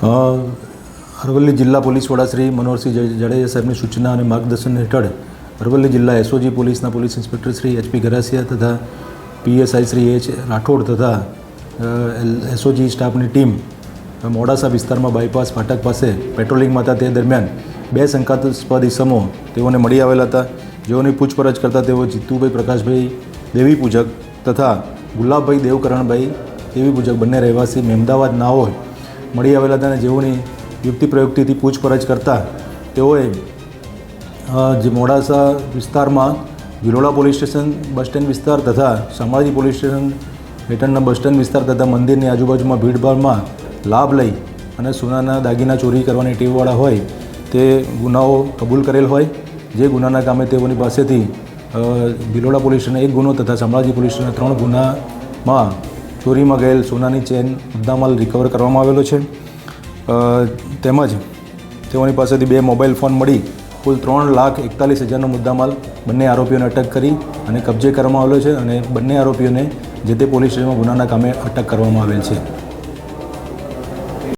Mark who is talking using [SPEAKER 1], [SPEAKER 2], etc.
[SPEAKER 1] અરવલ્લી જિલ્લા પોલીસ વડા શ્રી મનોહરસિંહ જાડેજા સાહેબની સૂચના અને માર્ગદર્શન હેઠળ અરવલ્લી જિલ્લા એસઓજી પોલીસના પોલીસ ઇન્સ્પેક્ટર શ્રી એચપી ગરાસિયા તથા પીએસઆઈ શ્રી એચ રાઠોડ તથા એસઓજી સ્ટાફની ટીમ મોડાસા વિસ્તારમાં બાયપાસ ફાટક પાસે પેટ્રોલિંગમાં હતા. તે દરમિયાન 2 શંકાસ્પદ ઇસમો તેઓને મળી આવેલા હતા. જેઓની પૂછપરછ કરતાં તેઓ જીતુભાઈ પ્રકાશભાઈ દેવી પૂજક તથા ગુલાબભાઈ દેવકરણભાઈ દેવી પૂજક બંને રહેવાસી મહેમદાવાદ નાઓલ મળી આવેલા હતા. અને જેઓની યુક્તિ પ્રયુક્તિથી પૂછપરછ કરતાં તેઓએ જે મોડાસા વિસ્તારમાં Bhiloda police station bus stand વિસ્તાર તથા શામળાજી પોલીસ સ્ટેશન હેઠળના બસ સ્ટેન્ડ વિસ્તાર તથા મંદિરની આજુબાજુમાં ભીડભાડમાં લાભ લઈ અને સોનાના દાગીના ચોરી કરવાની ટેવવાળા હોય તે ગુનાઓ કબૂલ કરેલ હોય. જે ગુનાના કામે તેઓની પાસેથી ભિલોડા પોલીસ સ્ટેશનના 1 ગુનો તથા શામળાજી પોલીસ સ્ટેશનના 3 ગુનામાં ચોરીમાં ગયેલ સોનાની ચેન મુદ્દામાલ રિકવર કરવામાં આવેલો છે. તેમજ તેઓની પાસેથી 2 મોબાઈલ ફોન મળી કુલ 3,41,000નો મુદ્દામાલ બંને આરોપીઓને અટક કરી અને કબજે કરવામાં આવેલો છે. અને બંને આરોપીઓને જે તે પોલીસ સ્ટેશનમાં ગુનાના કામે અટક કરવામાં આવેલ છે.